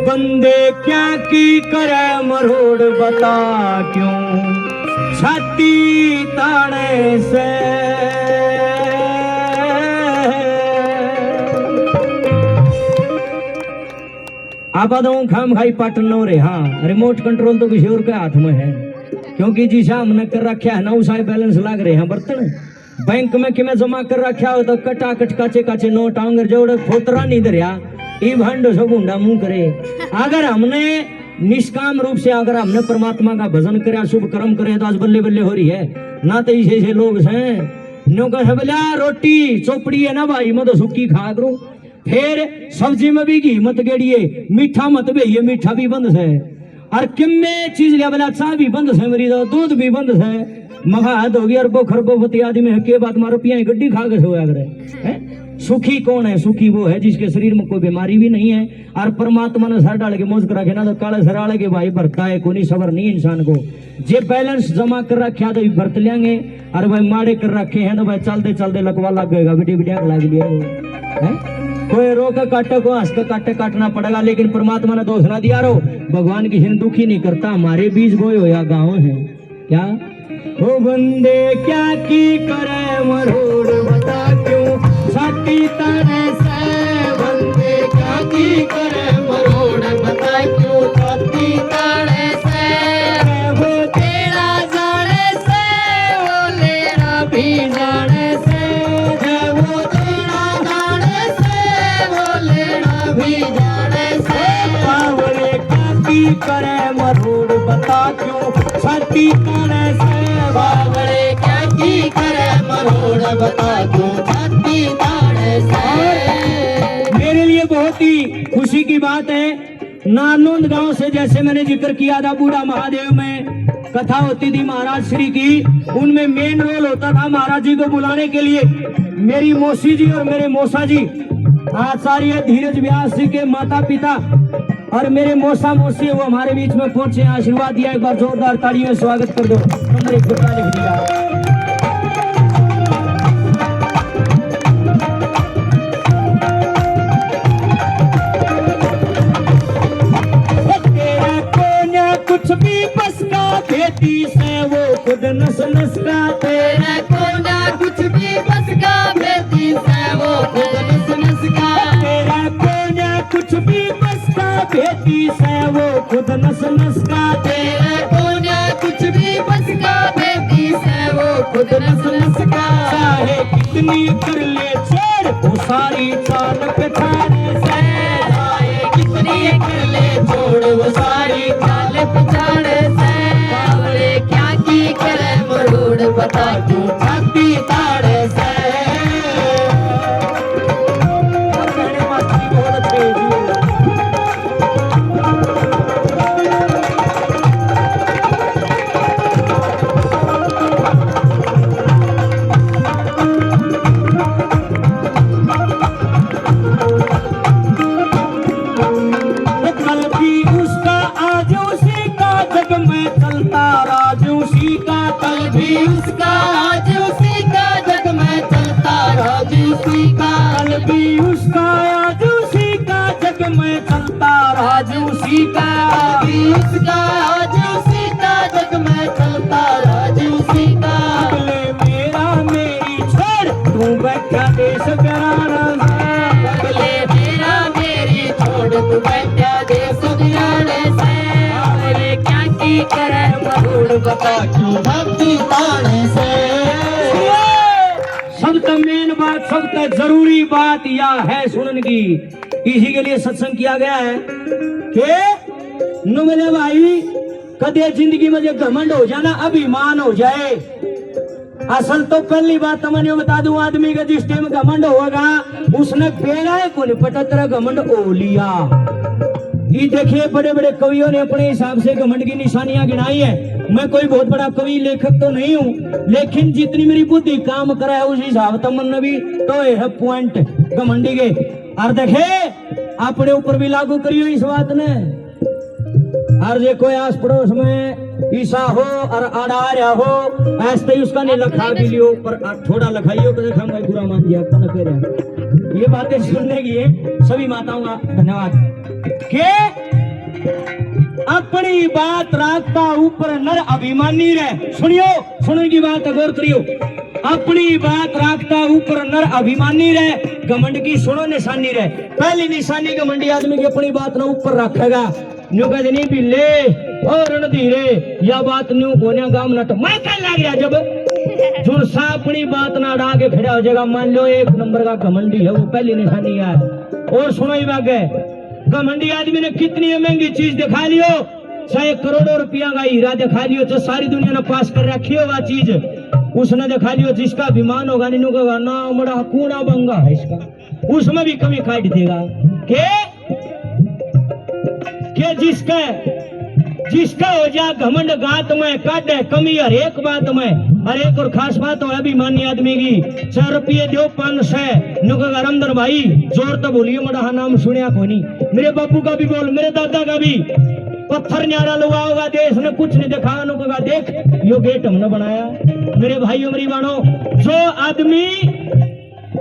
बंदे क्या की करे मरोड़ बता क्यों छाती ताने से। आप खाम खाई पाटन न रे। हाँ, रिमोट कंट्रोल तो किसी और के हाथ में है, क्योंकि जिसा हमने कर रखा है ना उसा बैलेंस लाग रहे हैं बर्तन। बैंक में कि मैं जमा कर रखा हो तो कटा कट काचे काचे नोट आंगर जोड़ खोतरा नहीं धरिया ई भंड सो गुंडा मुंह करे। अगर हमने निष्काम रूप से अगर हमने परमात्मा का भजन करे, शुभ कर्म करे तो आज बल्ले बल्ले हो रही है ना। तो ऐसे लोग हैं नो कह बोला रोटी चोपड़ी है ना भाई मैं तो सूखी खा करूं, फिर सब्जी में भी घी मत गेड़िए, मीठा मत भेइए, मीठा भी बंद है। और किम्मे चीज लिया बोला चाह भी बंद है मेरी, तो दूध भी बंद है। मगा हद होगी अरबों खरबों आदमी है के बात मारो पिया गड्डी खा के सोया करे। सुखी कौन है? सुखी वो है जिसके शरीर में कोई बीमारी भी नहीं है और परमात्मा ने सर डाल के मौज कर रखे ना। तो काले सर डाले के भाई भरता है कोई सबर नहीं इंसान को। जे बैलेंस जमा कर रखा तो भरत लेंगे, और भाई माड़े कर रखे हैं तो भाई चलते चलते लकवा लग गएगा, बिटी बिटिया लग लिया है। कोई रोक काटे को हंस काटे काटना पड़ेगा, लेकिन परमात्मा ने दोष ना दिया रो। भगवान किसी ने दुखी नहीं करता, हमारे बीज बोए होया गाँव है क्या। ओ बंदे क्या की करे मरोड़ बता क्यों छाती ताने से। बंदे क्या की करे मरोड़ बता क्यों छाती ताने से। वो तेरा जाने से वो लेना भी जाने से। वो तेरा जाने से वो लेना भी जाने से। बावले क्या की करे मरोड़ बता क्यों छाती ताने से। बावले क्या की करे मरोड़ बता क्यों छाती ताने से। मेरे लिए बहुत ही खुशी की बात है, नानोंद गांव से जैसे मैंने जिक्र किया था बूढ़ा महादेव में कथा होती थी महाराज श्री की, उनमें मेन रोल होता था महाराज जी को बुलाने के लिए मेरी मौसी जी और मेरे मौसा जी आचार्य धीरज व्यास जी के माता पिता और मेरे मौसा मौसी वो हमारे बीच में पहुंचे, आशीर्वाद दिया। एक बार जोरदार तालियों में स्वागत कर दो। नंबर एक लिख दिया। तेरा कोन्या कुछ भी बस का बेटी से वो खुद नस नस का। तेरा कोन्या कुछ भी बस का बेटी से वो खुद नस नस का। तेरा कोन्या कुछ भी बस का बेटी से वो खुद नस नस का। तेरा कोन्या कुछ भी बस का बेटी से वो खुद नस नस का। चाहे कितनी कर ले छोड़ वो सारी चाल पिछाड़े से। चाहे कितनी कर ले छोड़ वो सारी चाल पिछाड़े से। बावले क्या की करे मरोड़ बता क्यों छाती ताड़े से। सबसे मेन बात सबसे जरूरी बात यह है सुनने की, इसी के लिए सत्संग किया गया है कि मेरे भाई कदे जिंदगी में जो घमंड हो जाना अभिमान हो जाए। असल तो पहली बात मैं बता दूं, आदमी का जिस टाइम घमंड होगा उसने पेड़ा है कोई पचहत्तर घमंड ओ लिया। ये देखिए बड़े बड़े कवियों ने अपने हिसाब से घमंड की निशानियां गिनाई है। मैं कोई बहुत बड़ा कवि लेखक तो नहीं हूँ, लेकिन जितनी मेरी बुद्धि काम करा है उस हिसाब से मन भी तो है पॉइंट घमंडी के। और देखे अपने ऊपर भी लागू करियो इस बात ने। और जे कोई आस पड़ोस में ईसा हो और आड़ा हो ऐसे ही उसका नहीं लखा भी लियो, पर थोड़ा लखाइयो तो देखा मैं बुरा मान दिया तो न। ये बातें सुनने की है सभी माताओं का धन्यवाद। के अपनी बात राखता ऊपर नर अभिमानी रहे। सुनियो, सुनने की बात गौर करियो। अपनी बात राखता ऊपर नर अभिमानी रहे, घमंड की सुनो निशानी रहे। पहली निशानी घमंडी आदमी की अपनी बात ना ऊपर रखेगा। न्यू कद नहीं बिल्ले और रणधीरे या बात न्यू कोन्या गाम ना तो मैं क्या लग रहा जब जो सा अपनी बात ना अड़ा के खड़ा हो जाएगा। मान लो एक नंबर का घमंडी है, वो पहली निशानी है। और सुनो ही बात है, घमंडी आदमी ने कितनी महंगी चीज दिखा लियो, चाहे करोड़ों रुपया का हीरा दिखा लियो, जो सारी दुनिया ने पास कर रखी हो वह चीज उसने दिखा लियो, जिसका अभिमान होगा नीनू का ना बड़ा कूड़ा बंगा है इसका, उसमें भी कमी काट देगा। के जिसका हो जा घमंड गात में काटे कमी हर एक बात में। हर एक और खास बात हो अभिमानी आदमी की, 4 रुपये दो 500 नुका रामधन भाई जोर तो बोलिए, मड़ा नाम सुनिया कोनी। मेरे बापू का भी बोल, मेरे दादा का भी। पत्थर न्यारा लुआ होगा देश ने कुछ नहीं दिखा, नुका देख यो गेट हमने बनाया। मेरे भाइयों मेरी बहनों, जो आदमी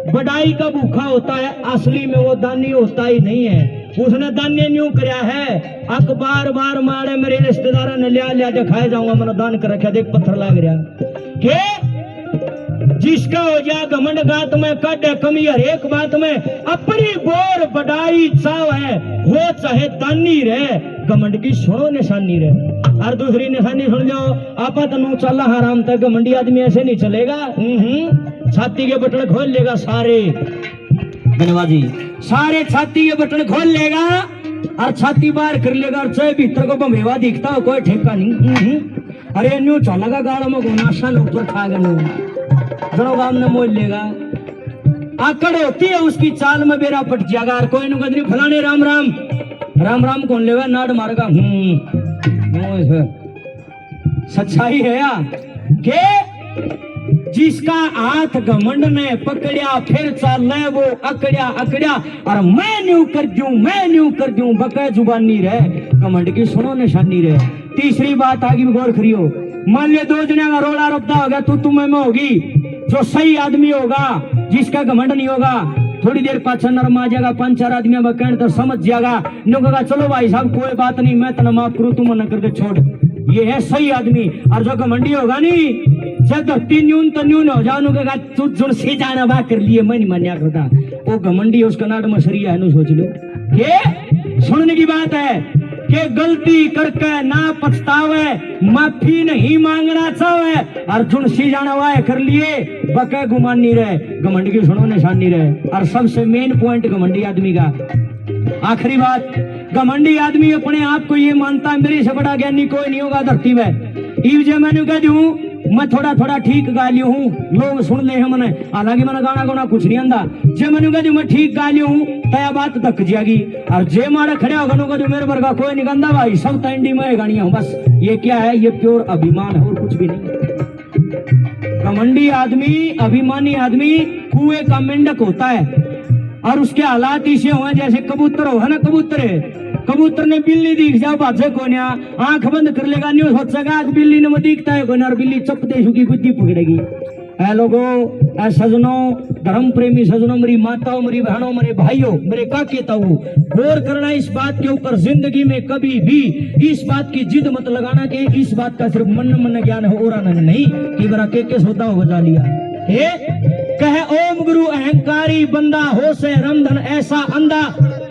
बड़ाई का भूखा होता है असली में वो दानी होता ही नहीं है। उसने दान्य न्यू कराया है, अखबार बार मारे मेरे रिश्तेदार ने लिया दिखाए जाऊंगा, मैंने दान कर रखा, देख पत्थर लग रहा के जिसका हो जा घमंड गात में काटे कमी हर एक बात में। अपनी बोर बड़ाई चाव है, वो चाहे दानी रहे, घमंड की सुनो निशानी रहे। और दूसरी निशानी सुन जाओ, आपा तनु चला हराम तक, घमंडी आदमी ऐसे नहीं चलेगा। छाती के बटन खोल लेगा सारे, धन्यवाद जी, सारे छाती के बटन खोल लेगा और छाती बाहर कर लेगा, और चाहे भीतर को बमेवा दिखता हो कोई ठेका नहीं। अरे न्यू चलेगा गाड़ा में गोनाशा ऊपर खा गए जनो गाम ने मोल लेगा। आकड़ होती है उसकी चाल में बेरा पट जाएगा। कोई नु कदरी फलाने राम राम राम राम कौन लेगा, नाड़ मारेगा। सच्चाई है या के जिसका हाथ घमंड ने पकड़िया फिर चाल वो अकड़िया और मैं न्यू कर दूं बकै जुबानी रहे, घमंड की सुनो निशानी रहे। तीसरी बात आगे भी गौर करियो, मान लिया 2 जने का रोड़ा रब्दा हो गया, तू में होगी, जो सही आदमी होगा जिसका घमंड नहीं होगा, थोड़ी देर पाछा नरमा जाएगा, 5-4 आदमी बकैन तो समझ जाएगा, न्यू कहा चलो भाई साहब कोई बात नहीं, मैं तना माफ करूं, तू मना कर दे छोड़, ये है सही आदमी। और जो घमंडी होगा नहीं, जब धरती न्यून तो न्यून हो जाओ, तू जुड़ से जाना बा कर लिए, मैं नहीं मान्या करता, वो घमंडी उसका नाट मसरिया है, सोच लो। ये सुनने की बात है कि गलती करके ना पछतावे, माफी नहीं मांगना चाहे, और जुड़ सी जाना वाह कर लिए, बके गुमानी रहे, घमंड की सुनो निशानी रहे। और सबसे मेन पॉइंट घमंडी आदमी का, आखिरी बात, घमंडी आदमी अपने आप को ये मानता है मेरे से बड़ा ज्ञानी कोई नहीं होगा धरती में। ईव जे मैंने कह दूं मैं थोड़ा ठीक गा लियो हूँ, लोग सुन ले हैं मैंने, हालांकि मैंने गाना कुछ नहीं आंदा। जे मैंने कह दूं मैं ठीक गा लियो हूँ, तया बात तक जाएगी। और जे मारे खड़े होगा नु कह मेरे वर्गा कोई नहीं गंदा भाई, सब तंडी में गानियां हूँ बस। ये क्या है, ये प्योर अभिमान है और कुछ भी नहीं। घमंडी आदमी, अभिमानी आदमी कुएं का मेंढक होता है, और उसके हालात इसे हुए जैसे कबूतर हो है ना, कबूतर ने बिल्ली दिख जाओ बाजे कोन्या, आंख बंद कर लेगा, न्यू सोचेगा बिल्ली ने वो दिखता है कोन्या, और बिल्ली चपते सुखी गुद्दी पकड़ेगी। ऐ लोगो, ऐ सजनों, धर्म प्रेमी सजनों, मेरी माताओं, मेरी बहनों, मेरे भाइयों, मेरे काके ताऊ, गौर करना इस बात के ऊपर, जिंदगी में कभी भी इस बात की जिद मत लगाना कि इस बात का सिर्फ मन ज्ञान है और आनंद नहीं कि बरा के सोता हो बजा लिया। कहे ओम गुरु अहंकारी बंदा, हो से रमधन ऐसा अंधा,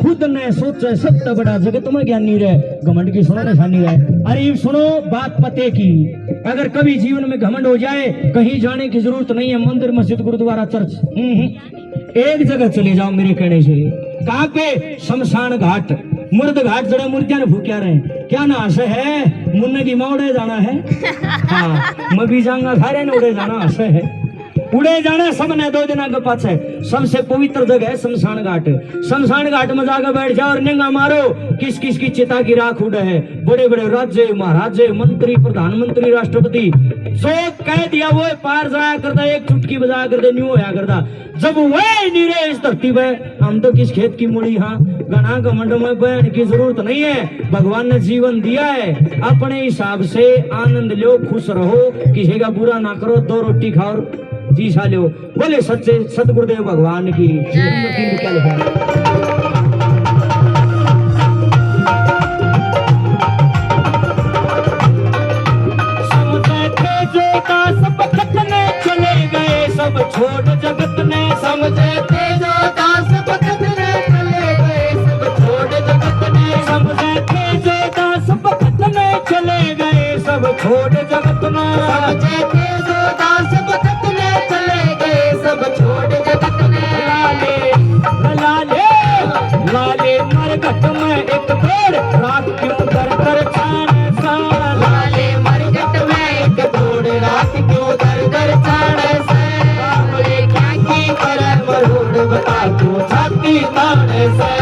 खुद ने सोचे सत्य बड़ा जगत में ज्ञानी रहे, घमंड की सुनो निशानी रहे। अरे सुनो बात पते की, अगर कभी जीवन में घमंड हो जाए, कहीं जाने की जरूरत नहीं है, मंदिर मस्जिद गुरुद्वारा चर्च, एक जगह चले जाओ मेरे कहने से। कहाँ पे? शमशान घाट, मुर्द घाट जड़े मूर्तियां ने फूकिया रहे, क्या ना आशा है, मुन्ने की माँ उड़े जाना है, हाँ मैं भी जाऊंगा, सारे ने उड़े जाना आशा है, उड़े जाना सबने 2 दिन के पास है। सबसे पवित्र जगह है शमशान घाट। शमशान घाट में जाकर बैठ जाओ और निगाह मारो, किस किस की चिता की राख उड़े है, बड़े बड़े राजे महाराजे, मंत्री, प्रधानमंत्री, राष्ट्रपति, जो कह दिया वो पार जाया करता, एक चुटकी बजाया करते, न्यू होया करता। जब वह नहीं रहे इस धरती पे, हम तो किस खेत की मूड़ी, हाँ गणा घमंड में बहन की जरूरत नहीं है, भगवान ने जीवन दिया है, अपने हिसाब से आनंद लो, खुश रहो, किसी का बुरा ना करो, 2 रोटी खाओ, जी सालो, बोले सच्चे सतगुरुदेव भगवान की जय। मरघट में एक दौड़ रात क्यों दर दर छाने सा लाले मरघट में एक दौड़ रात क्यों दर दर छाने से बोले क्या की करे मरोड़ बता क्यों छाती ताने से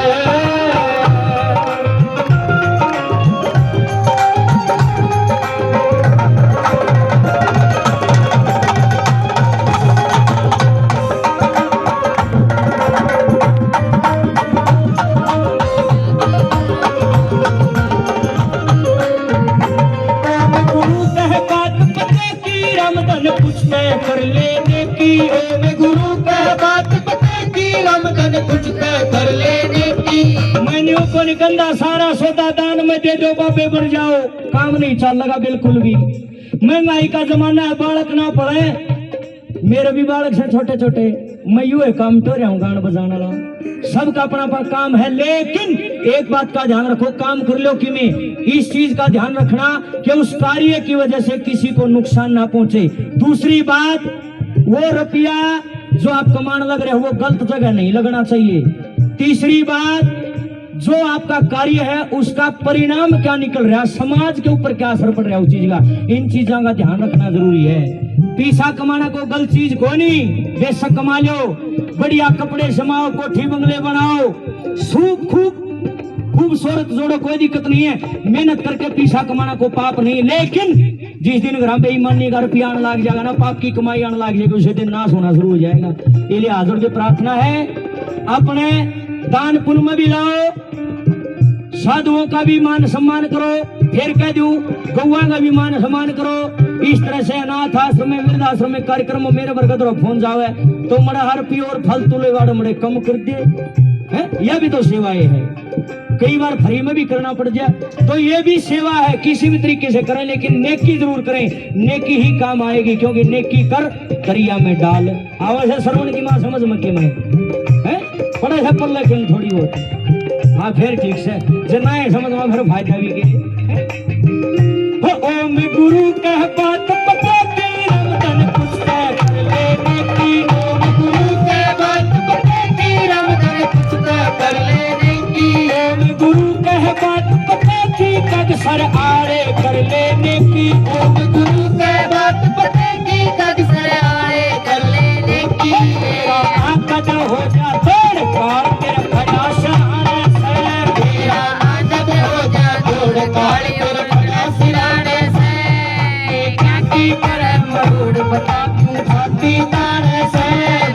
कर लेने की मैं गुरु का बात पता की रमदन कुछ कर लेने की मैंने को गंदा सारा सौदा दान में दे दो बाबे बन जाओ काम नहीं चल लगा बिल्कुल भी महंगाई का जमाना है बालक ना पढ़े मेरे भी बालक से छोटे छोटे मैं यू काम तो रहा हूँ गान बजाने वाला सबका अपना अपना काम है लेकिन एक बात का ध्यान रखो काम कर लो कि मैं इस चीज का ध्यान रखना कि उस कार्य की वजह से किसी को नुकसान ना पहुंचे दूसरी बात वो रुपया जो आप कमाने लग रहे हो वो गलत जगह नहीं लगना चाहिए तीसरी बात जो आपका कार्य है उसका परिणाम क्या निकल रहा है समाज के ऊपर क्या असर पड़ रहा है उस चीज का इन चीजों का ध्यान रखना जरूरी है पैसा कमाना को गलत चीज को नहीं बेशक कमा लो बढ़िया कपड़े जमाओ कोठी बंगले बनाओ खूबसूरत जोड़ो कोई दिक्कत नहीं है मेहनत करके पैसा कमाना को पाप नहीं लेकिन जिस दिन घर बेईमानी का रुपया आने लग जाएगा ना पाप की कमाई आने लग जाएगी उसी दिन नाश होना शुरू हो जाएगा इसलिए हाजिर की प्रार्थना है अपने दान पुण्य में भी लाओ साधुओं का भी मान सम्मान करो फिर कह दू गौआ का भी मान सम्मान करो इस तरह से अनाथ आश्रम में वृद्धाश्रम में कार्यक्रम मेरे बरकत फोन जावे तो मरा हर प्योर फल तुले वाड़ मरे कम कर दे है यह भी तो सेवाएं है कई बार फ्री में भी करना पड़ जाए तो ये भी सेवा है किसी भी तरीके से करें लेकिन नेकी जरूर करें नेकी ही काम आएगी क्योंकि नेकी कर दरिया में डाल आवाज है श्रवण की मां समझ मक्के में है पढ़े से पढ़ लेकिन थोड़ी बहुत हाँ फिर ठीक से जना समझ में फिर फायदा भी के ओम गुरु कह बात पता की रमदन कुछ कर लेने की ओम गुरु के बात पता की रमदन कुछ कर लेने की ओम गुरु कह बात पता की कद सर आड़े कर लेने की ओम गुरु के बात पता की कद सर आड़े कर लेने की तेरा आकद हो जा तोड़ काल तेरा खड़ा सहारे से तेरा आकद हो जा तोड़ काल और खड़ा सिराने से क्या की करे मरोड़ बता क्यों छाती ताने से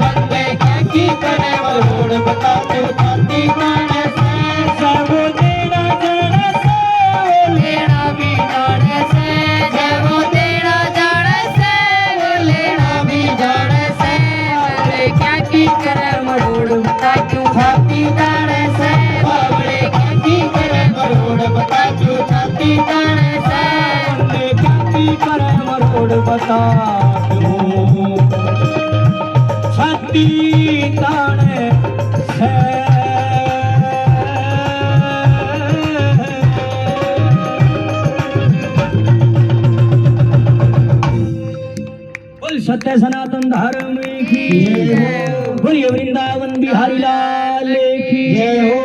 बंदे क्या की करे मरोड़ बता क्यों छाती ताने से सब देना जाने से लेना भी जाने से जब वो देना जाने से वो लेना भी जाने से बाबड़े क्या की करे मरोड़ बता क्यों छाती ताने से बाबड़े क्या की करे मरोड़ बता क्यों छाती ताने से बंदे क्या की करे मरोड़ बता क्यों छाती ताने से बोल सत्य सनातन धर्म की बोलिए वृंदावन बिहारी लाल की जय हो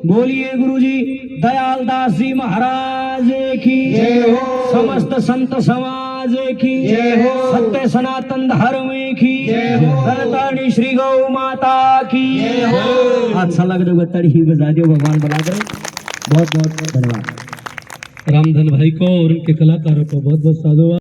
बोलिए गुरुजी दयाल दास जी महाराज की जय हो समस्त संत समाज की जय हो सत्य सनातन धर्म की जय हो धरतारिणी श्री गौ माता की जय हो अच्छा लग रहा तड़ी ही बजा दियो भगवान बना करे बहुत बहुत धन्यवाद रामधन भाई को और उनके कलाकारों को बहुत बहुत साधुवाद।